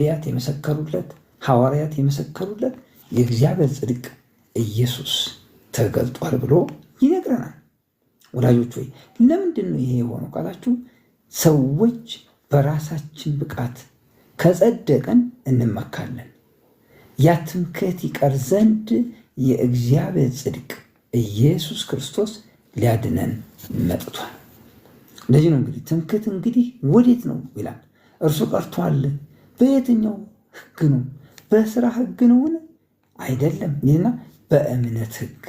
ነቢያት የመሰከሩለት፣ ሐዋርያት የመሰከሩለት የእግዚአብሔር ጽድቅ ኢየሱስ ተገልጧል ብሎ ይነግረናል። ወዳጆች ሆይ ለምንድን ነው ይሄ የሆነው ካላችሁ፣ ሰዎች በራሳችን ብቃት ከጸደቀን እንመካለን። ያ ትምክህት ይቀር ዘንድ የእግዚአብሔር ጽድቅ ኢየሱስ ክርስቶስ ሊያድነን መጥቷል። እንደዚህ ነው እንግዲህ ትምክህት እንግዲህ ወዴት ነው ይላል። እርሱ ቀርቷል። በየትኛው ሕግ ነው? በስራ ሕግ ነውን? አይደለም ይልና በእምነት ሕግ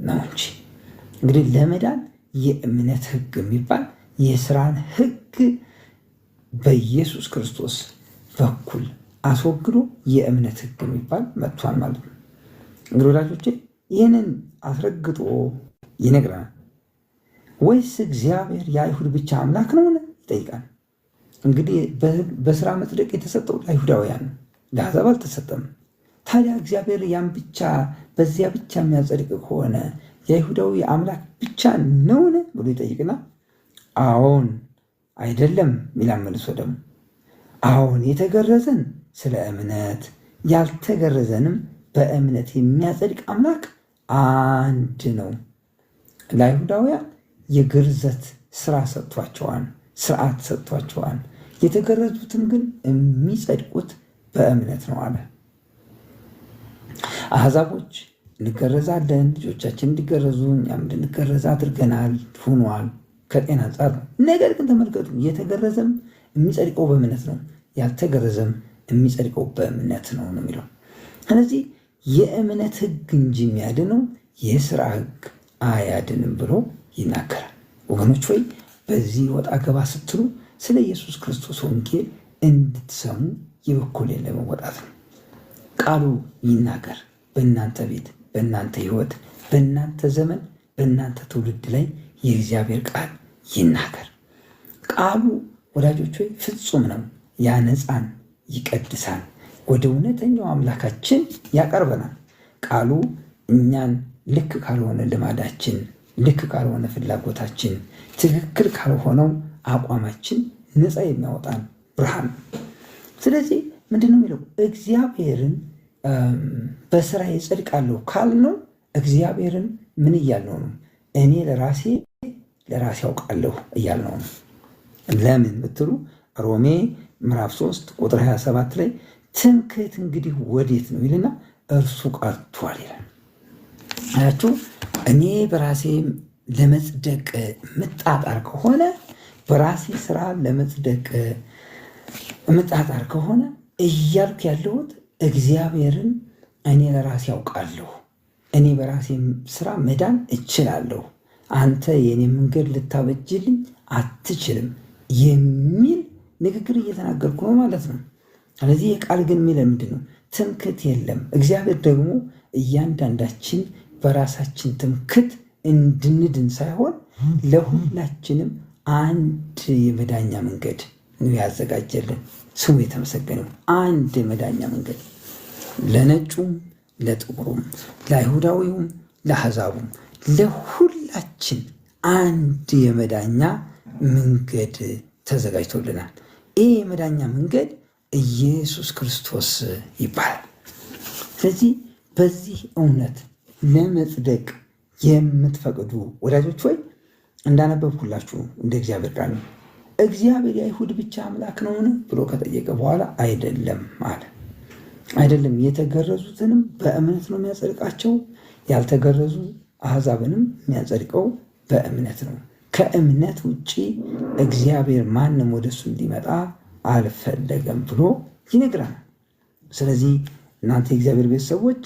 ነው እንጂ። እንግዲህ ለመዳን የእምነት ሕግ የሚባል የስራን ሕግ በኢየሱስ ክርስቶስ በኩል አስወግዶ የእምነት ሕግ የሚባል መጥቷል ማለት ነው። እንግዲህ ወዳጆቼ ይህንን አስረግጦ ይነግረናል። ወይስ እግዚአብሔር የአይሁድ ብቻ አምላክ ነውን ይጠይቃል። እንግዲህ በስራ መጽደቅ የተሰጠው ለአይሁዳውያን ነው፣ ለአሕዛብ አልተሰጠም። ታዲያ እግዚአብሔር ያን ብቻ በዚያ ብቻ የሚያጸድቅ ከሆነ የአይሁዳዊ አምላክ ብቻ ነውን ብሎ ይጠይቅና አዎን አይደለም ይላል መልሶ ደግሞ አዎን የተገረዘን ስለ እምነት ያልተገረዘንም በእምነት የሚያጸድቅ አምላክ አንድ ነው። ለአይሁዳውያን የግርዘት ስራ ሰጥቷቸዋል፣ ስርዓት ሰጥቷቸዋል። የተገረዙትን ግን የሚጸድቁት በእምነት ነው አለ። አሕዛቦች እንገረዛለን፣ ልጆቻችን እንዲገረዙ እኛም እንድንገረዝ አድርገናል፣ ሆኗል። ከጤና አንጻር ነው። ነገር ግን ተመልከቱ፣ የተገረዘም የሚጸድቀው በእምነት ነው፣ ያልተገረዘም የሚጸድቀው በእምነት ነው ነው የሚለው። ስለዚህ የእምነት ሕግ እንጂ የሚያድነው የስራ ሕግ አያድንም ብሎ ይናገራል። ወገኖች ሆይ በዚህ ወጣ ገባ ስትሉ ስለ ኢየሱስ ክርስቶስ ወንጌል እንድትሰሙ የበኩሌን ለመወጣት ነው። ቃሉ ይናገር። በእናንተ ቤት፣ በእናንተ ሕይወት፣ በእናንተ ዘመን፣ በእናንተ ትውልድ ላይ የእግዚአብሔር ቃል ይናገር። ቃሉ ወዳጆች ሆይ ፍጹም ነው፣ ያነጻን፣ ይቀድሳል፣ ወደ እውነተኛው አምላካችን ያቀርበናል። ቃሉ እኛን ልክ ካልሆነ ልማዳችን፣ ልክ ካልሆነ ፍላጎታችን፣ ትክክል ካልሆነው አቋማችን ነፃ የሚያወጣን ብርሃን። ስለዚህ ምንድን ነው የሚለው? እግዚአብሔርን በስራ ይጸድቃለሁ ካልነው እግዚአብሔርን ምን እያልነው ነው? እኔ ለራሴ ያውቃለሁ እያልነው ነው። ለምን ብትሉ ሮሜ ምዕራፍ 3 ቁጥር 27 ላይ ትምክህት እንግዲህ ወዴት ነው ይልና እርሱ ቀርቷል ይላል። አያችሁ፣ እኔ በራሴ ለመጽደቅ ምጣጣር ከሆነ፣ በራሴ ስራ ለመጽደቅ ምጣጣር ከሆነ እያልኩ ያለሁት እግዚአብሔርን እኔ ለራሴ ያውቃለሁ፣ እኔ በራሴ ስራ መዳን እችላለሁ፣ አንተ የእኔ መንገድ ልታበጅልኝ አትችልም የሚል ንግግር እየተናገርኩ ነው ማለት ነው። ስለዚህ የቃል ግን የሚለው ምንድን ነው? ትምክህት የለም። እግዚአብሔር ደግሞ እያንዳንዳችን በራሳችን ትምክህት እንድንድን ሳይሆን ለሁላችንም አንድ የመዳኛ መንገድ ነው ያዘጋጀልን። ስሙ የተመሰገነው። አንድ የመዳኛ መንገድ ለነጩም፣ ለጥቁሩም፣ ለአይሁዳዊውም፣ ለአሕዛቡም ለሁላችን አንድ የመዳኛ መንገድ ተዘጋጅቶልናል። ይህ የመዳኛ መንገድ ኢየሱስ ክርስቶስ ይባላል። ስለዚህ በዚህ እውነት ለመጽደቅ የምትፈቅዱ ወዳጆች ሆይ እንዳነበብኩላችሁ እንደ እግዚአብሔር ቃል ነው። እግዚአብሔር የአይሁድ ብቻ አምላክ ነውን ብሎ ከጠየቀ በኋላ አይደለም አለ። አይደለም፣ የተገረዙትንም በእምነት ነው የሚያጸድቃቸው፣ ያልተገረዙ አሕዛብንም የሚያጸድቀው በእምነት ነው። ከእምነት ውጭ እግዚአብሔር ማንም ወደሱ እንዲመጣ አልፈለገም ብሎ ይነግረናል። ስለዚህ እናንተ የእግዚአብሔር ቤተሰቦች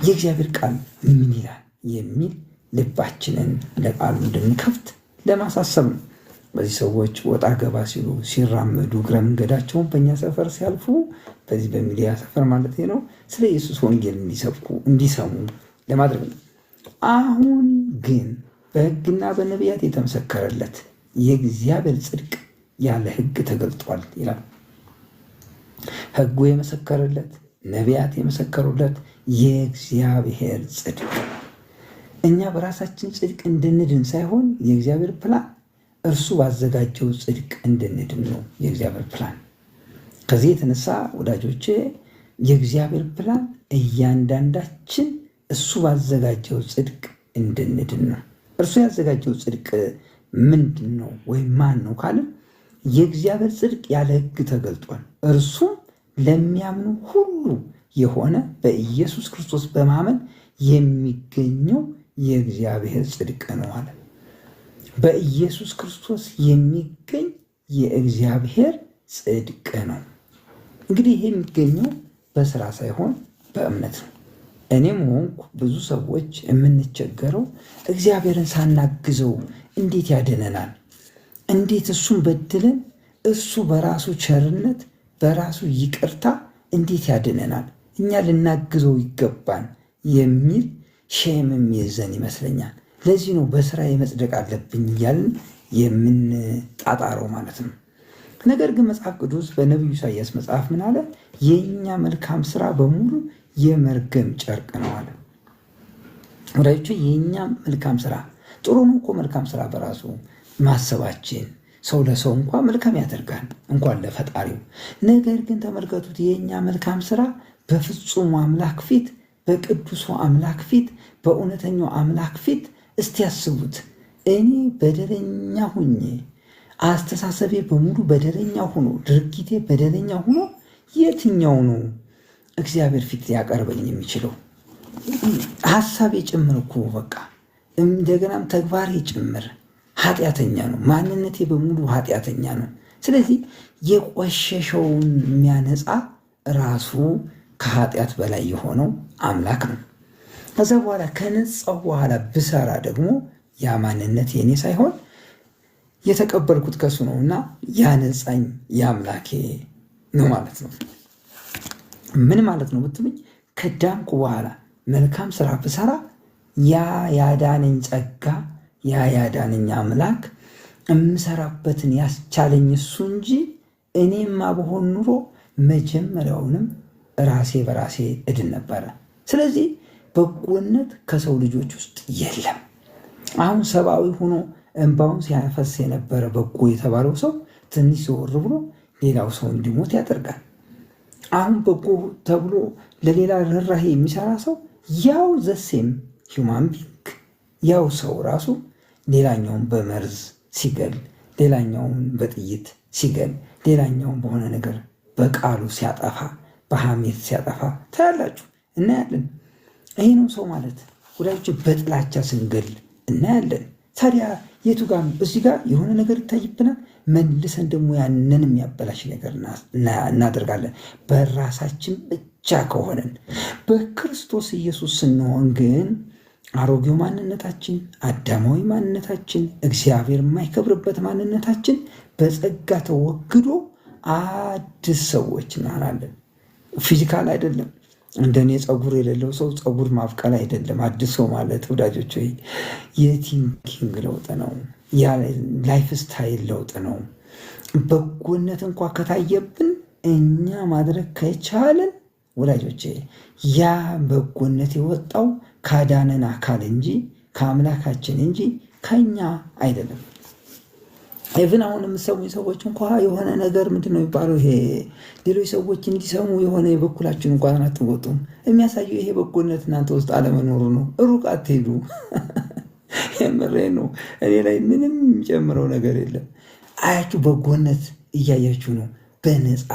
የእግዚአብሔር ቃል ምን ይላል የሚል ልባችንን ለቃሉ እንድንከፍት ለማሳሰብ ነው። በዚህ ሰዎች ወጣ ገባ ሲሉ ሲራመዱ እግረ መንገዳቸውን በእኛ ሰፈር ሲያልፉ፣ በዚህ በሚዲያ ሰፈር ማለት ነው፣ ስለ ኢየሱስ ወንጌል እንዲሰሙ ለማድረግ ነው። አሁን ግን በሕግና በነቢያት የተመሰከረለት የእግዚአብሔር ጽድቅ ያለ ሕግ ተገልጧል ይላል። ሕጉ የመሰከረለት፣ ነቢያት የመሰከሩለት የእግዚአብሔር ጽድቅ እኛ በራሳችን ጽድቅ እንድንድን ሳይሆን የእግዚአብሔር ፕላን እርሱ ባዘጋጀው ጽድቅ እንድንድን ነው የእግዚአብሔር ፕላን። ከዚህ የተነሳ ወዳጆቼ የእግዚአብሔር ፕላን እያንዳንዳችን እሱ ባዘጋጀው ጽድቅ እንድንድን ነው። እርሱ ያዘጋጀው ጽድቅ ምንድን ነው ወይም ማን ነው ካልን የእግዚአብሔር ጽድቅ ያለ ሕግ ተገልጧል። እርሱም ለሚያምኑ ሁሉ የሆነ በኢየሱስ ክርስቶስ በማመን የሚገኘው የእግዚአብሔር ጽድቅ ነው አለ። በኢየሱስ ክርስቶስ የሚገኝ የእግዚአብሔር ጽድቅ ነው። እንግዲህ ይሄ የሚገኘው በስራ ሳይሆን በእምነት ነው። እኔም ሆንኩ ብዙ ሰዎች የምንቸገረው እግዚአብሔርን ሳናግዘው እንዴት ያድነናል? እንዴት እሱን በድለን እሱ በራሱ ቸርነት በራሱ ይቅርታ እንዴት ያድነናል? እኛ ልናግዘው ይገባን የሚል ሼም የሚይዘን ይመስለኛል። ለዚህ ነው በስራ የመጽደቅ አለብኝ እያልን የምንጣጣረው ማለት ነው። ነገር ግን መጽሐፍ ቅዱስ በነቢዩ ኢሳያስ መጽሐፍ ምን አለ? የእኛ መልካም ስራ በሙሉ የመርገም ጨርቅ ነው አለ። ወዳጆቼ የእኛ መልካም ስራ ጥሩ ነው እኮ መልካም ስራ በራሱ ማሰባችን ሰው ለሰው እንኳን መልካም ያደርጋል እንኳን ለፈጣሪው። ነገር ግን ተመልከቱት፣ የእኛ መልካም ስራ በፍጹሙ አምላክ ፊት፣ በቅዱሱ አምላክ ፊት፣ በእውነተኛው አምላክ ፊት እስቲ ያስቡት። እኔ በደለኛ ሁኜ አስተሳሰቤ በሙሉ በደለኛ ሆኖ ድርጊቴ በደለኛ ሆኖ የትኛው ነው እግዚአብሔር ፊት ሊያቀርበኝ የሚችለው? ሀሳቤ ጭምር እኮ በቃ እንደገናም ተግባሬ ጭምር ኃጢአተኛ ነው። ማንነቴ በሙሉ ኃጢአተኛ ነው። ስለዚህ የቆሸሸውን የሚያነጻ ራሱ ከኃጢአት በላይ የሆነው አምላክ ነው። ከዛ በኋላ ከነጻው በኋላ ብሰራ ደግሞ ያ ማንነት የኔ ሳይሆን የተቀበልኩት ከሱ ነው እና ያነጻኝ የአምላኬ ነው ማለት ነው። ምን ማለት ነው ብትሉኝ፣ ከዳንኩ በኋላ መልካም ስራ ብሰራ ያ ያዳነኝ ጸጋ ያ ያዳነኝ አምላክ እምሰራበትን ያስቻለኝ እሱ እንጂ እኔማ በሆን ኑሮ መጀመሪያውንም ራሴ በራሴ እድን ነበረ። ስለዚህ በጎነት ከሰው ልጆች ውስጥ የለም። አሁን ሰብአዊ ሆኖ እንባውን ሲያፈስ የነበረ በጎ የተባለው ሰው ትንሽ ዘወር ብሎ ሌላው ሰው እንዲሞት ያደርጋል። አሁን በጎ ተብሎ ለሌላ ርኅራኄ የሚሰራ ሰው ያው ዘሴም ሂውማን ቢንግ ያው ሰው ራሱ ሌላኛውን በመርዝ ሲገል፣ ሌላኛውን በጥይት ሲገል፣ ሌላኛውን በሆነ ነገር በቃሉ ሲያጠፋ፣ በሐሜት ሲያጠፋ ታያላችሁ፣ እናያለን። ይሄ ነው ሰው ማለት ወዳጆች። በጥላቻ ስንገል እናያለን። ታዲያ የቱ ጋር እዚህ ጋር የሆነ ነገር ይታይብናል፣ መልሰን ደግሞ ያንን የሚያበላሽ ነገር እናደርጋለን። በራሳችን ብቻ ከሆነን በክርስቶስ ኢየሱስ ስንሆን ግን አሮጌው ማንነታችን፣ አዳማዊ ማንነታችን፣ እግዚአብሔር የማይከብርበት ማንነታችን በጸጋ ተወግዶ አዲስ ሰዎች እንሆናለን። ፊዚካል አይደለም። እንደኔ ፀጉር የሌለው ሰው ፀጉር ማብቀል አይደለም። አዲስ ሰው ማለት ወዳጆች የቲንኪንግ ለውጥ ነው። ላይፍ ስታይል ለውጥ ነው። በጎነት እንኳ ከታየብን እኛ ማድረግ ከቻለን ወዳጆቼ ያ በጎነት የወጣው ካዳነን አካል እንጂ ከአምላካችን እንጂ ከኛ አይደለም። ኢቭን አሁን የምትሰሙ ሰዎች እንኳ የሆነ ነገር ምንድን ነው የሚባለው፣ ይሄ ሌሎች ሰዎች እንዲሰሙ የሆነ የበኩላችን እንኳን አትወጡም። የሚያሳየው ይሄ በጎነት እናንተ ውስጥ አለመኖሩ ነው። ሩቅ አትሄዱ። የምሬ ነው። እኔ ላይ ምንም የሚጨምረው ነገር የለም። አያችሁ፣ በጎነት እያያችሁ ነው። በነፃ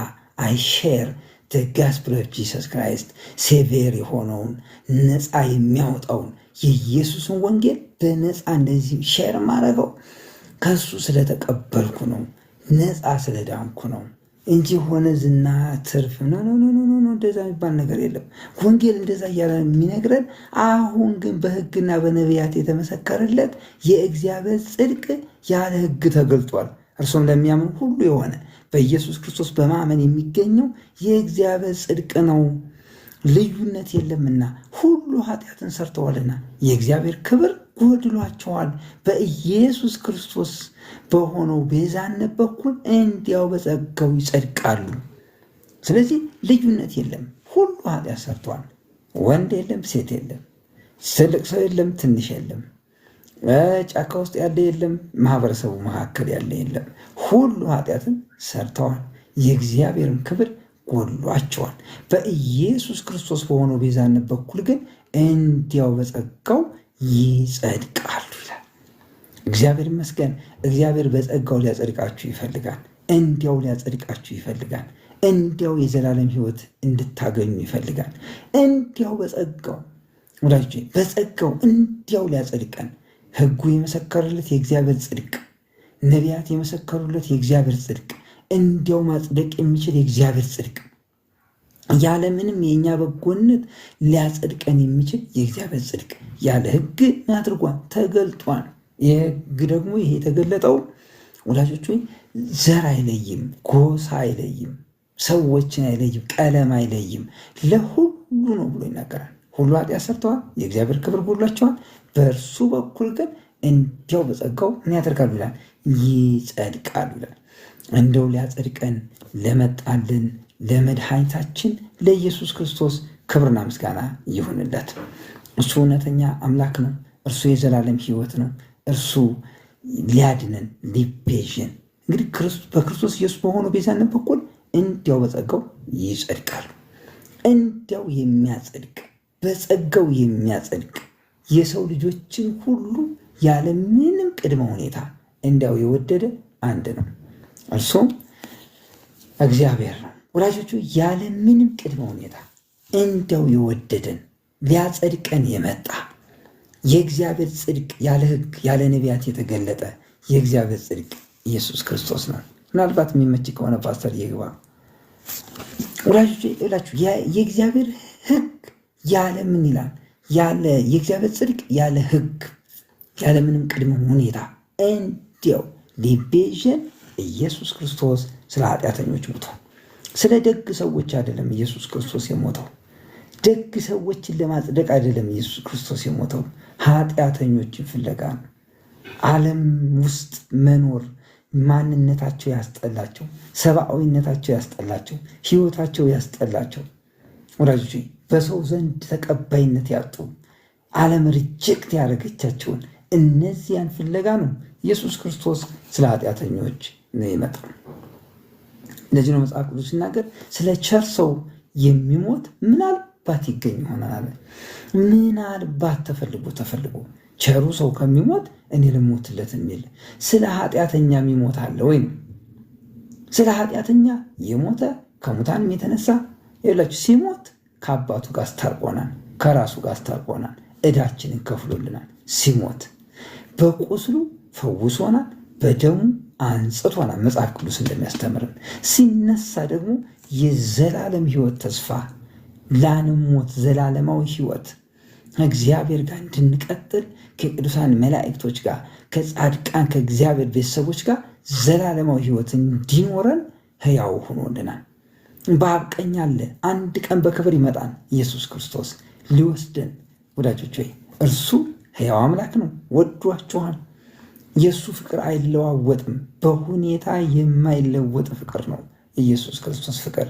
አይሼር ጋስፕል ኦፍ ጂሰስ ክራይስት ሴቬር የሆነውን ነፃ የሚያወጣውን የኢየሱስን ወንጌል በነፃ እንደዚህ ሼር ማድረገው ከሱ ስለተቀበልኩ ነው፣ ነፃ ስለዳንኩ ነው እንጂ ሆነ ዝና ትርፍ ኖ እንደዛ የሚባል ነገር የለም። ወንጌል እንደዛ እያለ የሚነግረን፣ አሁን ግን በሕግና በነቢያት የተመሰከረለት የእግዚአብሔር ጽድቅ ያለ ሕግ ተገልጧል። እርሱም ለሚያምን ሁሉ የሆነ በኢየሱስ ክርስቶስ በማመን የሚገኘው የእግዚአብሔር ጽድቅ ነው። ልዩነት የለምና ሁሉ ኃጢአትን ሰርተዋልና የእግዚአብሔር ክብር ጎድሏቸዋል። በኢየሱስ ክርስቶስ በሆነው ቤዛነት በኩል እንዲያው በጸጋው ይጸድቃሉ። ስለዚህ ልዩነት የለም። ሁሉ ኃጢአት ሰርተዋል። ወንድ የለም፣ ሴት የለም፣ ትልቅ ሰው የለም፣ ትንሽ የለም፣ ጫካ ውስጥ ያለ የለም፣ ማህበረሰቡ መካከል ያለ የለም። ሁሉ ኃጢአትን ሰርተዋል። የእግዚአብሔርን ክብር ጎሏቸዋል። በኢየሱስ ክርስቶስ በሆነው ቤዛነት በኩል ግን እንዲያው በጸጋው ይጸድቃሉ ይላል። እግዚአብሔር ይመስገን። እግዚአብሔር በጸጋው ሊያጸድቃችሁ ይፈልጋል። እንዲያው ሊያጸድቃችሁ ይፈልጋል። እንዲያው የዘላለም ሕይወት እንድታገኙ ይፈልጋል። እንዲያው በጸጋው ወዳጆቼ፣ በጸጋው እንዲያው ሊያጸድቀን ሕጉ የመሰከረለት የእግዚአብሔር ጽድቅ፣ ነቢያት የመሰከሩለት የእግዚአብሔር ጽድቅ፣ እንዲያው ማጽደቅ የሚችል የእግዚአብሔር ጽድቅ፣ ያለምንም የእኛ በጎነት ሊያጸድቀን የሚችል የእግዚአብሔር ጽድቅ ያለ ሕግ አድርጓን ተገልጧል። የሕግ ደግሞ ይሄ የተገለጠው ወዳጆች ዘር አይለይም፣ ጎሳ አይለይም፣ ሰዎችን አይለይም፣ ቀለም አይለይም፣ ለሁሉ ነው ብሎ ይናገራል። ሁሉ ኃጢአት ሰርተዋል፣ የእግዚአብሔር ክብር ጎድሏቸዋል። በእርሱ በኩል ግን እንዲያው በጸጋው ምን ያደርጋሉ ይላል? ይጸድቃሉ ይላል። እንደው ሊያጸድቀን ለመጣልን ለመድኃኒታችን ለኢየሱስ ክርስቶስ ክብርና ምስጋና ይሁንለት። እሱ እውነተኛ አምላክ ነው። እርሱ የዘላለም ሕይወት ነው። እርሱ ሊያድነን ሊቤዥን እንግዲህ በክርስቶስ ኢየሱስ በሆነው ቤዛነት በኩል እንዲያው በጸጋው ይጸድቃሉ። እንዲያው የሚያጸድቅ በጸጋው የሚያጸድቅ የሰው ልጆችን ሁሉ ያለምንም ቅድመ ሁኔታ እንዲያው የወደደ አንድ ነው፣ እርሱም እግዚአብሔር ነው። ወዳጆቹ ያለምንም ቅድመ ሁኔታ እንዲያው የወደደን ሊያጸድቀን የመጣ የእግዚአብሔር ጽድቅ ያለ ሕግ ያለ ነቢያት የተገለጠ የእግዚአብሔር ጽድቅ ኢየሱስ ክርስቶስ ነው። ምናልባት የሚመች ከሆነ ፓስተር ይግባ። ወዳጆቹ ይላችሁ የእግዚአብሔር ሕግ ያለ ምን ይላል? ያለ የእግዚአብሔር ጽድቅ ያለ ሕግ ያለ ምንም ቅድመ ሁኔታ እንዲያው ሊቤዥን ኢየሱስ ክርስቶስ ስለ ኃጢአተኞች ሞቷል። ስለ ደግ ሰዎች አይደለም ኢየሱስ ክርስቶስ የሞተው። ደግ ሰዎችን ለማጽደቅ አይደለም ኢየሱስ ክርስቶስ የሞተው። ኃጢአተኞችን ፍለጋ ነው። ዓለም ውስጥ መኖር ማንነታቸው ያስጠላቸው፣ ሰብአዊነታቸው ያስጠላቸው፣ ሕይወታቸው ያስጠላቸው ወዳጆች በሰው ዘንድ ተቀባይነት ያጡ ዓለም ሪጀክት ያደረገቻቸውን እነዚያን ፍለጋ ነው ኢየሱስ ክርስቶስ ስለ ኃጢአተኞች ነው የመጣው። ለዚህ ነው መጽሐፍ ቅዱስ ሲናገር ስለ ቸር ሰው የሚሞት ምናልባት ይገኝ ይሆናል። ምናልባት ተፈልጎ ቸሩ ሰው ከሚሞት እኔ ልሞትለት የሚል ስለ ኃጢአተኛ የሚሞት አለ ወይ? ስለ ኃጢአተኛ የሞተ ከሙታንም የተነሳ ይላችሁ ሲሞት ከአባቱ ጋር አስታርቆናል፣ ከራሱ ጋር አስታርቆናል፣ ዕዳችንን ከፍሎልናል። ሲሞት በቁስሉ ፈውሶናል፣ በደሙ አንጽቶናል መጽሐፍ ቅዱስ እንደሚያስተምርን። ሲነሳ ደግሞ የዘላለም ሕይወት ተስፋ ላንሞት ዘላለማዊ ሕይወት ከእግዚአብሔር ጋር እንድንቀጥል ከቅዱሳን መላእክቶች ጋር ከጻድቃን ከእግዚአብሔር ቤተሰቦች ጋር ዘላለማዊ ሕይወት እንዲኖረን ሕያው ሆኖልናል። በአብ ቀኝ አለ። አንድ ቀን በክብር ይመጣል ኢየሱስ ክርስቶስ ሊወስደን። ወዳጆች ሆይ እርሱ ሕያው አምላክ ነው፣ ወዷችኋል። የእሱ ፍቅር አይለዋወጥም። በሁኔታ የማይለወጥ ፍቅር ነው ኢየሱስ ክርስቶስ ፍቅር።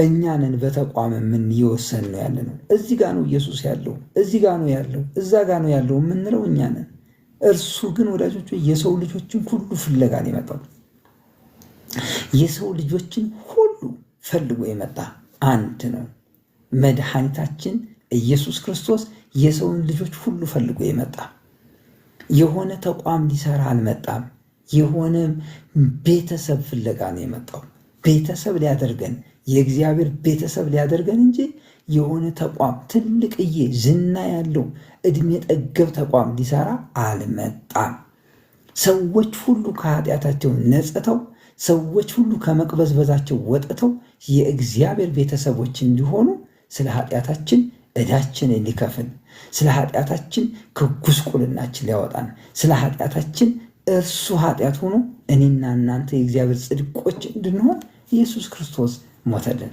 እኛንን በተቋም ምን እየወሰን ነው ያለ ነው። እዚህ ጋ ነው ኢየሱስ ያለው፣ እዚህ ጋ ነው ያለው፣ እዛ ጋ ነው ያለው የምንለው እኛንን። እርሱ ግን ወዳጆች የሰው ልጆችን ሁሉ ፍለጋ ነው የመጣው። የሰው ልጆችን ሁሉ ፈልጎ የመጣ አንድ ነው። መድኃኒታችን ኢየሱስ ክርስቶስ የሰውን ልጆች ሁሉ ፈልጎ የመጣ የሆነ ተቋም ሊሰራ አልመጣም። የሆነ ቤተሰብ ፍለጋ ነው የመጣው። ቤተሰብ ሊያደርገን የእግዚአብሔር ቤተሰብ ሊያደርገን እንጂ የሆነ ተቋም ትልቅዬ ዝና ያለው ዕድሜ ጠገብ ተቋም ሊሰራ አልመጣም። ሰዎች ሁሉ ከኃጢአታቸው ነጽተው፣ ሰዎች ሁሉ ከመቅበዝበዛቸው ወጥተው የእግዚአብሔር ቤተሰቦች እንዲሆኑ ስለ ኃጢአታችን ዕዳችንን ሊከፍል፣ ስለ ኃጢአታችን ከጉስቁልናችን ሊያወጣን፣ ስለ ኃጢአታችን እርሱ ኃጢአት ሆኖ እኔና እናንተ የእግዚአብሔር ጽድቆች እንድንሆን ኢየሱስ ክርስቶስ ሞተልን።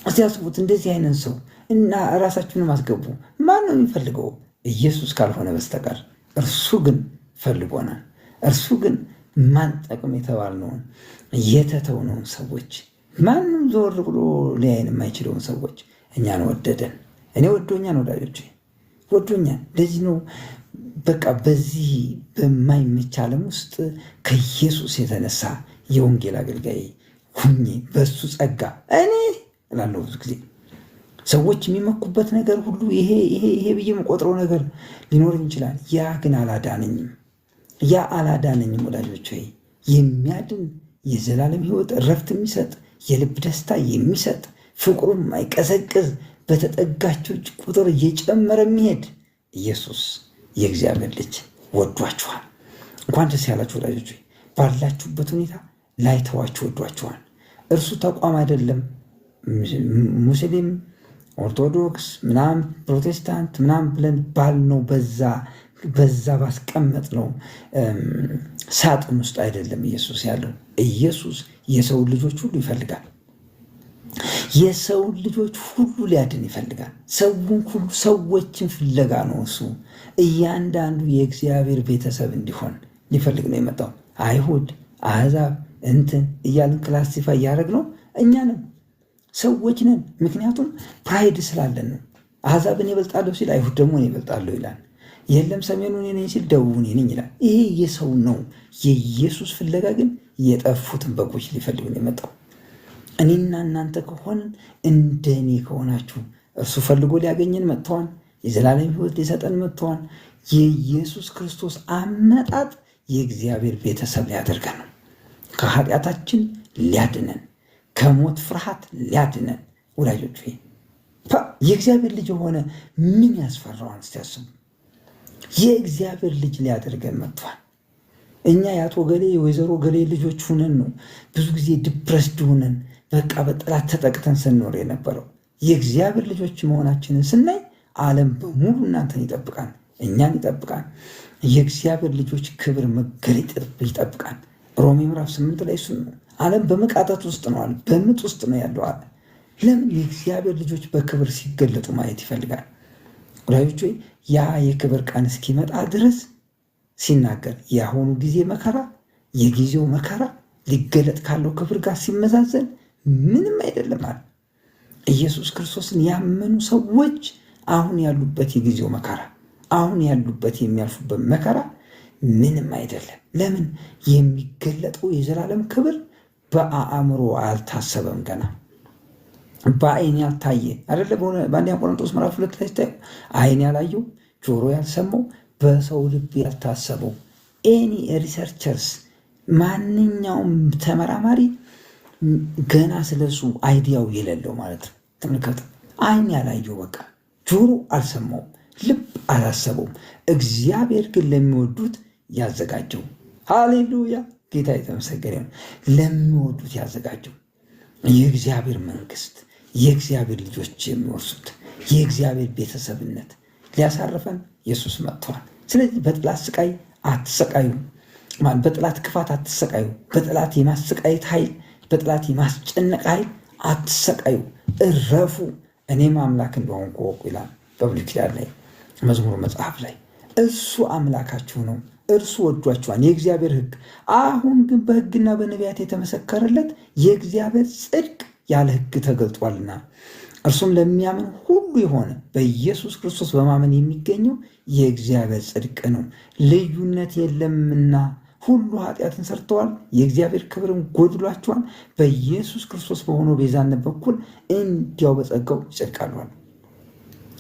እስቲ ያስቡት። እንደዚህ አይነት ሰው እና ራሳችሁንም አስገቡ። ማን ነው የሚፈልገው? ኢየሱስ ካልሆነ በስተቀር። እርሱ ግን ፈልጎናል። እርሱ ግን ማን ጠቅም የተባልነውን የተተውነውን ሰዎች፣ ማንም ዞር ብሎ ሊያይን የማይችለውን ሰዎች እኛን ወደደን። እኔ ወዶኛል፣ ወዳጆች ወዶኛል። ለዚህ ነው በቃ በዚህ በማይመች ዓለም ውስጥ ከኢየሱስ የተነሳ የወንጌል አገልጋይ ሁኜ በሱ ጸጋ እኔ እላለሁ። ብዙ ጊዜ ሰዎች የሚመኩበት ነገር ሁሉ ይሄ ብዬ የምቆጥረው ነገር ሊኖርም ይችላል። ያ ግን አላዳነኝም። ወዳጆች ሆይ የሚያድን የዘላለም ሕይወት እረፍት የሚሰጥ የልብ ደስታ የሚሰጥ ፍቅሩም አይቀዘቅዝ በተጠጋችሁ ቁጥር እየጨመረ የሚሄድ ኢየሱስ የእግዚአብሔር ልጅ ወዷችኋል። እንኳን ደስ ያላችሁ ወዳጆች። ባላችሁበት ሁኔታ ላይተዋችሁ ወዷችኋል። እርሱ ተቋም አይደለም። ሙስሊም፣ ኦርቶዶክስ ምናምን ፕሮቴስታንት ምናምን ብለን ባልነው በዛ ባስቀመጥ ነው ሳጥን ውስጥ አይደለም ኢየሱስ ያለው። ኢየሱስ የሰው ልጆች ሁሉ ይፈልጋል። የሰውን ልጆች ሁሉ ሊያድን ይፈልጋል። ሰውን ሁሉ ሰዎችን ፍለጋ ነው እሱ። እያንዳንዱ የእግዚአብሔር ቤተሰብ እንዲሆን ሊፈልግ ነው የመጣው። አይሁድ፣ አሕዛብ እንትን እያልን ክላሲፋይ እያደረግ ነው እኛ ነን፣ ሰዎች ነን። ምክንያቱም ፕራይድ ስላለን ነው። አሕዛብ እኔ እበልጣለሁ ሲል አይሁድ ደግሞ እኔ እበልጣለሁ ይላል። የለም ሰሜኑ እኔ ነኝ ሲል ደቡቡ እኔ ነኝ ይላል። ይሄ የሰው ነው። የኢየሱስ ፍለጋ ግን የጠፉትን በጎች ሊፈልግ ነው የመጣው። እኔና እናንተ ከሆንን እንደ እኔ ከሆናችሁ እርሱ ፈልጎ ሊያገኘን መጥተዋል። የዘላለም ሕይወት ሊሰጠን መጥተዋል። የኢየሱስ ክርስቶስ አመጣጥ የእግዚአብሔር ቤተሰብ ሊያደርገን ነው። ከኃጢአታችን ሊያድነን፣ ከሞት ፍርሃት ሊያድነን። ወዳጆች የእግዚአብሔር ልጅ የሆነ ምን ያስፈራዋል? እስቲ የእግዚአብሔር ልጅ ሊያደርገን መጥቷል። እኛ የአቶ ገሌ የወይዘሮ ገሌ ልጆች ሁነን ነው ብዙ ጊዜ ዲፕረስድ ሁነን በቃ በጠላት ተጠቅተን ስንኖር የነበረው። የእግዚአብሔር ልጆች መሆናችንን ስናይ ዓለም በሙሉ እናንተን ይጠብቃል፣ እኛን ይጠብቃል። የእግዚአብሔር ልጆች ክብር መገለጥ ይጠብቃል። ሮሜ ምዕራፍ 8 ላይ እሱ ነው። ዓለም በመቃተት ውስጥ ነው አለ፣ በምጥ ውስጥ ነው ያለው አለ። ለምን? የእግዚአብሔር ልጆች በክብር ሲገለጡ ማየት ይፈልጋል። ወዳጆች ያ የክብር ቀን እስኪመጣ ድረስ ሲናገር የአሁኑ ጊዜ መከራ፣ የጊዜው መከራ ሊገለጥ ካለው ክብር ጋር ሲመዛዘን ምንም አይደለም አለ። ኢየሱስ ክርስቶስን ያመኑ ሰዎች አሁን ያሉበት የጊዜው መከራ፣ አሁን ያሉበት የሚያልፉበት መከራ ምንም አይደለም። ለምን? የሚገለጠው የዘላለም ክብር በአእምሮ አልታሰበም፣ ገና በአይን ያልታየ አይደለ። በአንደኛ ቆሮንቶስ ምዕራፍ 2 ላይ ስታዩ አይን ያላየው ጆሮ ያልሰማው በሰው ልብ ያልታሰበው ኤኒ ሪሰርቸርስ ማንኛውም ተመራማሪ ገና ስለሱ አይዲያው የሌለው ማለት ነው። ተመልከቱ፣ አይን ያላየው በቃ ጆሮ አልሰማውም፣ ልብ አላሰበውም። እግዚአብሔር ግን ለሚወዱት ያዘጋጀው። ሃሌሉያ! ጌታ የተመሰገነ ነው። ለሚወዱት ያዘጋጀው የእግዚአብሔር መንግስት፣ የእግዚአብሔር ልጆች የሚወርሱት የእግዚአብሔር ቤተሰብነት ሊያሳርፈን ኢየሱስ መጥተዋል። ስለዚህ በጠላት ስቃይ አትሰቃዩ፣ በጠላት ክፋት አትሰቃዩ፣ በጠላት የማሰቃየት ኃይል፣ በጠላት የማስጨነቅ ኃይል አትሰቃዩ፣ እረፉ። እኔም አምላክ እንደሆንኩ እወቁ ይላል በብሉይ ኪዳን ላይ መዝሙር መጽሐፍ ላይ። እሱ አምላካችሁ ነው፣ እርሱ ወዷችኋል። የእግዚአብሔር ሕግ አሁን ግን በሕግና በነቢያት የተመሰከረለት የእግዚአብሔር ጽድቅ ያለ ሕግ ተገልጧልና እርሱም ለሚያምን ሁሉ የሆነ በኢየሱስ ክርስቶስ በማመን የሚገኘው የእግዚአብሔር ጽድቅ ነው። ልዩነት የለምና ሁሉ ኃጢአትን ሰርተዋል፣ የእግዚአብሔር ክብርም ጎድሏቸዋል። በኢየሱስ ክርስቶስ በሆነው ቤዛነት በኩል እንዲያው በጸጋው ይጸድቃሉ።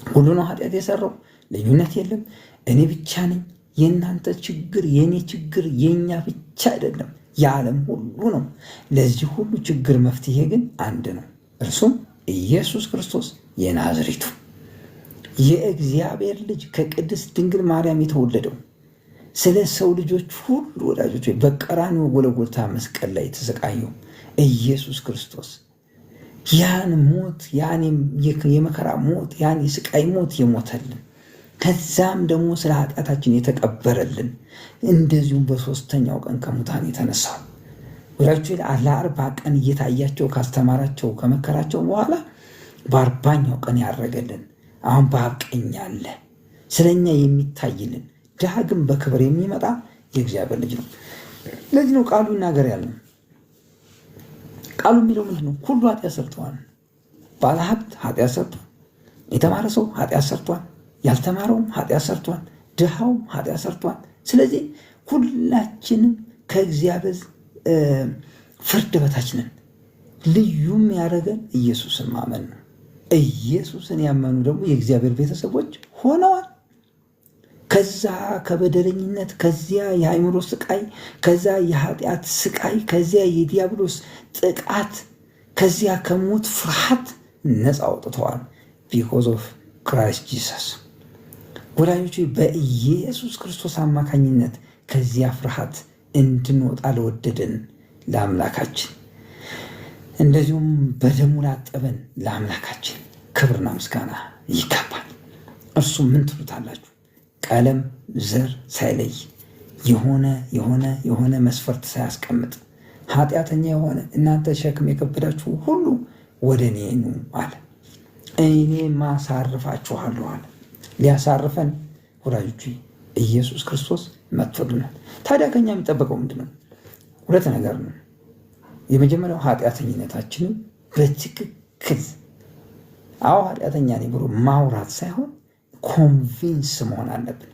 ሁሉ ነው ኃጢአት የሰራው፣ ልዩነት የለም። እኔ ብቻ ነኝ። የእናንተ ችግር የእኔ ችግር የእኛ ብቻ አይደለም፣ የዓለም ሁሉ ነው። ለዚህ ሁሉ ችግር መፍትሄ ግን አንድ ነው፣ እርሱም ኢየሱስ ክርስቶስ የናዝሬቱ የእግዚአብሔር ልጅ ከቅድስት ድንግል ማርያም የተወለደው ስለ ሰው ልጆች ሁሉ ወዳጆች በቀራንዮ ጎልጎታ መስቀል ላይ የተሰቃየው ኢየሱስ ክርስቶስ ያን ሞት፣ ያን የመከራ ሞት፣ ያን የስቃይ ሞት የሞተልን፣ ከዛም ደግሞ ስለ ኃጢአታችን የተቀበረልን፣ እንደዚሁም በሶስተኛው ቀን ከሙታን የተነሳው ወዳጆች ለ40 ቀን እየታያቸው ካስተማራቸው ከመከራቸው በኋላ በ40ኛው ቀን ያረገልን፣ አሁን በአብ ቀኝ ያለ ስለኛ የሚታይልን ዳግም በክብር የሚመጣ የእግዚአብሔር ልጅ ነው። ለዚህ ነው ቃሉ ይናገር ያለው። ቃሉ የሚለው ምንድን ነው? ሁሉ ኃጢአት ሰርተዋል። ባለሀብት ኃጢአት ሰርቷል። የተማረ ሰው ኃጢአት ሰርቷል። ያልተማረውም ኃጢአት ሰርቷል። ድሃውም ኃጢአት ሰርቷል። ስለዚህ ሁላችንም ከእግዚአብሔር ፍርድ በታች ነን። ልዩም ያደረገን ኢየሱስን ማመን ነው። ኢየሱስን ያመኑ ደግሞ የእግዚአብሔር ቤተሰቦች ሆነዋል። ከዛ ከበደለኝነት፣ ከዚያ የአእምሮ ስቃይ፣ ከዛ የኃጢአት ስቃይ፣ ከዚያ የዲያብሎስ ጥቃት፣ ከዚያ ከሞት ፍርሃት ነፃ አውጥተዋል። ቢኮዝ ኦፍ ክራይስት ጂሰስ። ወዳጆች በኢየሱስ ክርስቶስ አማካኝነት ከዚያ ፍርሃት እንድንወጣ ለወደደን ለአምላካችን እንደዚሁም በደሙ ላጠበን ለአምላካችን ክብርና ምስጋና ይገባል። እርሱ ምን ትሉታላችሁ? ቀለም ዘር ሳይለይ የሆነ መስፈርት ሳያስቀምጥ ኃጢአተኛ የሆነ እናንተ ሸክም የከበዳችሁ ሁሉ ወደ እኔ ኑ አለ። እኔ ማሳርፋችኋለሁ አለ። ሊያሳርፈን ወዳጆች ኢየሱስ ክርስቶስ መጥቶልናል። ታዲያ ከኛ የሚጠበቀው ምንድን ነው? ሁለት ነገር ነው። የመጀመሪያው ኃጢአተኝነታችንን በትክክል ኃጢአተኛ ነኝ ብሎ ማውራት ሳይሆን ኮንቪንስ መሆን አለብን።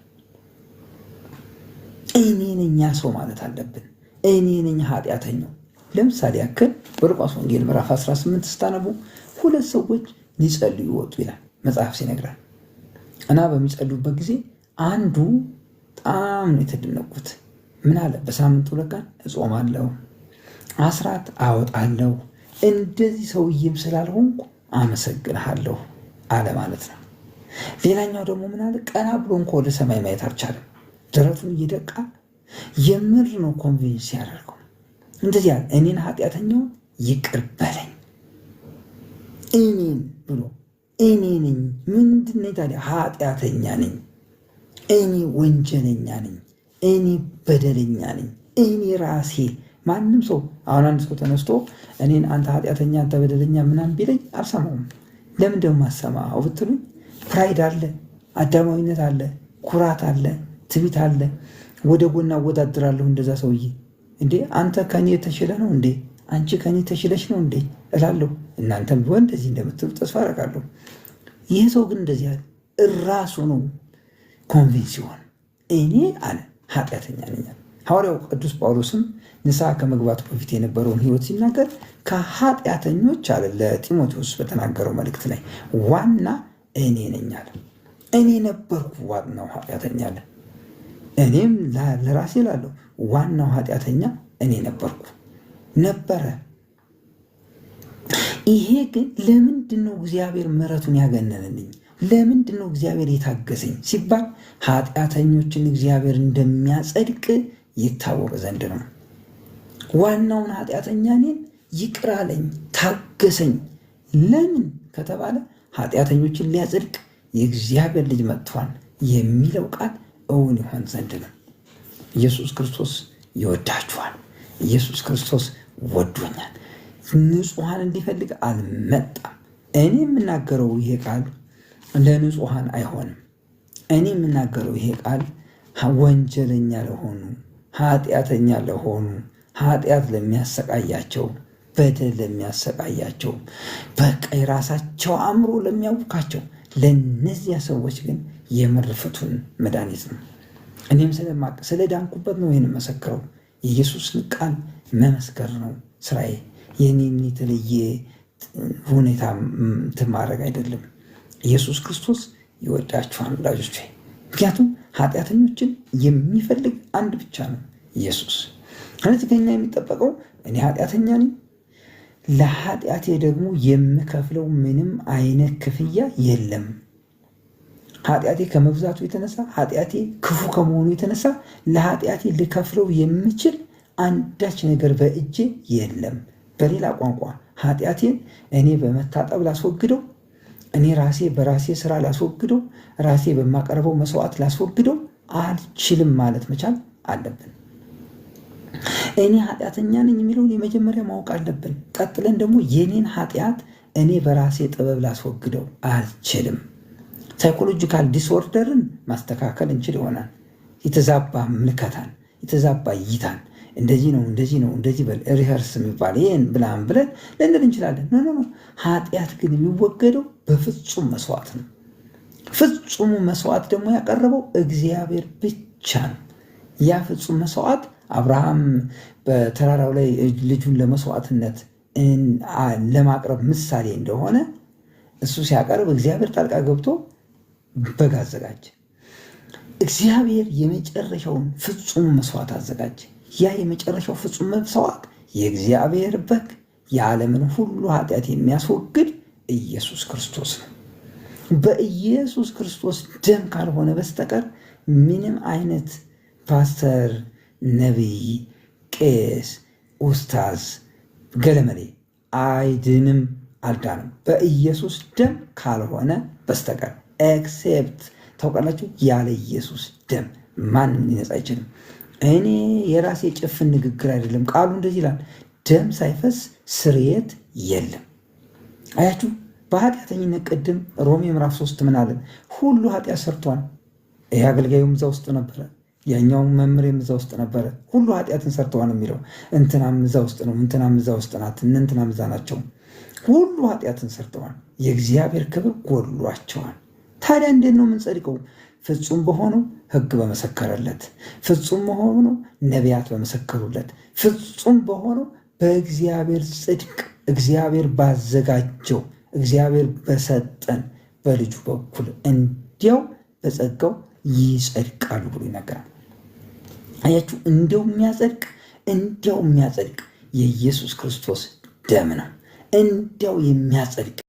እኔ ነኝ ያ ሰው ማለት አለብን። እኔ ነኝ ኃጢአተኛው። ለምሳሌ ያክል በሉቃስ ወንጌል ምዕራፍ 18 ስታነቡ ሁለት ሰዎች ሊጸልዩ ወጡ ይላል መጽሐፍ ሲነግራል። እና በሚጸልዩበት ጊዜ አንዱ በጣም ነው የተደነቁት። ምን አለ? በሳምንቱ 2 ቀን እጾማለሁ፣ አስራት አወጣለሁ፣ እንደዚህ ሰውዬም ስላልሆንኩ አመሰግንሃለሁ አለ ማለት ነው። ሌላኛው ደግሞ ምን አለ? ቀና ብሎ እንኳ ወደ ሰማይ ማየት አልቻለም። ደረቱን እየደቃ የምር ነው ኮንቪንስ ያደርገው። እንደዚህ ያለ እኔን ኃጢአተኛውን ይቅር በለኝ እኔን ብሎ እኔ ነኝ። ምንድን ነኝ ታዲያ? ኃጢአተኛ ነኝ፣ እኔ ወንጀለኛ ነኝ፣ እኔ በደለኛ ነኝ፣ እኔ ራሴ። ማንም ሰው አሁን አንድ ሰው ተነስቶ እኔን አንተ ኃጢአተኛ አንተ በደለኛ ምናምን ቢለኝ አልሰማውም። ለምን ደግሞ አሰማው ብትሉኝ፣ ፕራይድ አለ፣ አዳማዊነት አለ፣ ኩራት አለ፣ ትቢት አለ። ወደ ጎና አወዳድራለሁ እንደዛ ሰውዬ። እንዴ አንተ ከኔ የተሽለ ነው እንዴ? አንቺ ከኔ ተሽለሽ ነው እንዴ እላለሁ። እናንተም ቢሆን እንደዚህ እንደምትሉ ተስፋ አደርጋለሁ። ይህ ሰው ግን እንደዚህ አለ። እራሱ ነው ኮንቪንስ ሲሆን እኔ አለ ኃጢአተኛ ነኝ። ሐዋርያው ቅዱስ ጳውሎስም ንስሐ ከመግባቱ በፊት የነበረውን ሕይወት ሲናገር ከኃጢአተኞች አለ ለጢሞቴዎስ በተናገረው መልእክት ላይ ዋና እኔ ነኝ አለ። እኔ ነበርኩ ዋናው ኃጢአተኛ አለ። እኔም ለራሴ ላለሁ ዋናው ኃጢአተኛ እኔ ነበረ። ይሄ ግን ለምንድን ነው እግዚአብሔር ምሕረቱን ያገነንልኝ? ለምንድን ነው እግዚአብሔር የታገሰኝ ሲባል ኃጢአተኞችን እግዚአብሔር እንደሚያጸድቅ ይታወቅ ዘንድ ነው። ዋናውን ኃጢአተኛ እኔን ይቅር አለኝ፣ ታገሰኝ። ለምን ከተባለ ኃጢአተኞችን ሊያጸድቅ የእግዚአብሔር ልጅ መጥቷል የሚለው ቃል እውን ይሆን ዘንድ ነው። ኢየሱስ ክርስቶስ ይወዳችኋል። ኢየሱስ ክርስቶስ ወዶኛል። ንጹሐን እንዲፈልግ አልመጣም። እኔ የምናገረው ይሄ ቃል ለንጹሐን አይሆንም። እኔ የምናገረው ይሄ ቃል ወንጀለኛ ለሆኑ፣ ኃጢአተኛ ለሆኑ፣ ኃጢአት ለሚያሰቃያቸው፣ በደል ለሚያሰቃያቸው፣ በቃ የራሳቸው አእምሮ ለሚያውካቸው ለነዚያ ሰዎች ግን የምር ፍቱን መድኃኒት ነው። እኔም ስለማቅ ስለ ዳንኩበት ነው ይህን መሰክረው። የኢየሱስን ቃል መመስከር ነው ስራዬ። የኔን የተለየ ሁኔታ ማድረግ አይደለም። ኢየሱስ ክርስቶስ ይወዳችኋል ወዳጆች። ምክንያቱም ኃጢአተኞችን የሚፈልግ አንድ ብቻ ነው ኢየሱስ። ስለዚህ ከኛ የሚጠበቀው እኔ ኃጢአተኛ ነኝ፣ ለኃጢአቴ ደግሞ የምከፍለው ምንም አይነት ክፍያ የለም። ኃጢአቴ ከመብዛቱ የተነሳ ኃጢአቴ ክፉ ከመሆኑ የተነሳ ለኃጢአቴ ልከፍለው የምችል አንዳች ነገር በእጄ የለም። በሌላ ቋንቋ ኃጢአቴን እኔ በመታጠብ ላስወግደው፣ እኔ ራሴ በራሴ ስራ ላስወግደው፣ ራሴ በማቀርበው መስዋዕት ላስወግደው አልችልም ማለት መቻል አለብን። እኔ ኃጢአተኛ ነኝ የሚለውን የመጀመሪያ ማወቅ አለብን። ቀጥለን ደግሞ የኔን ኃጢአት እኔ በራሴ ጥበብ ላስወግደው አልችልም። ሳይኮሎጂካል ዲስኦርደርን ማስተካከል እንችል ይሆናል። የተዛባ ምልከታን፣ የተዛባ እይታን፣ እንደዚህ ነው እንደዚህ በል ሪኸርስ የሚባል ይህን ብላን ብለን ልንል እንችላለን። ኖ ኃጢአት ግን የሚወገደው በፍጹም መስዋዕት ነው። ፍጹሙ መስዋዕት ደግሞ ያቀረበው እግዚአብሔር ብቻ ነው። ያ ፍጹም መስዋዕት አብርሃም በተራራው ላይ ልጁን ለመስዋዕትነት ለማቅረብ ምሳሌ እንደሆነ እሱ ሲያቀርብ እግዚአብሔር ጣልቃ ገብቶ በግ አዘጋጀ። እግዚአብሔር የመጨረሻውን ፍጹም መስዋዕት አዘጋጀ። ያ የመጨረሻው ፍጹም መስዋዕት የእግዚአብሔር በግ የዓለምን ሁሉ ኃጢአት የሚያስወግድ ኢየሱስ ክርስቶስ ነው። በኢየሱስ ክርስቶስ ደም ካልሆነ በስተቀር ምንም አይነት ፓስተር፣ ነቢይ፣ ቄስ፣ ኡስታዝ፣ ገለመሌ አይድንም፣ አልዳንም በኢየሱስ ደም ካልሆነ በስተቀር ኤክሴፕት ታውቃላችሁ፣ ያለ ኢየሱስ ደም ማንም ሊነጻ አይችልም። እኔ የራሴ ጭፍን ንግግር አይደለም፣ ቃሉ እንደዚህ ይላል፣ ደም ሳይፈስ ስርየት የለም። አያችሁ፣ በኃጢአተኝነት ቅድም ሮሜ ምዕራፍ 3 ምን አለን? ሁሉ ኃጢአት ሰርቷል። ይህ አገልጋዩም እዛ ውስጥ ነበረ፣ ያኛውም መምህሬም እዛ ውስጥ ነበረ። ሁሉ ኃጢአትን ሰርተዋል የሚለው እንትናም እዛ ውስጥ ነው፣ እንትናም እዛ ውስጥ ናት፣ እንትናም እዛ ናቸው። ሁሉ ኃጢአትን ሰርተዋል፣ የእግዚአብሔር ክብር ጎድሏቸዋል። ታዲያ እንዴት ነው የምንጸድቀው? ፍጹም በሆነው ሕግ በመሰከረለት፣ ፍጹም በሆነው ነቢያት በመሰከሩለት፣ ፍጹም በሆነው በእግዚአብሔር ጽድቅ እግዚአብሔር ባዘጋጀው እግዚአብሔር በሰጠን በልጁ በኩል እንዲያው በጸጋው ይጸድቃሉ ብሎ ይነገራል። አያችሁ፣ እንዲያው የሚያጸድቅ የኢየሱስ ክርስቶስ ደም ነው። እንዲያው የሚያጸድቅ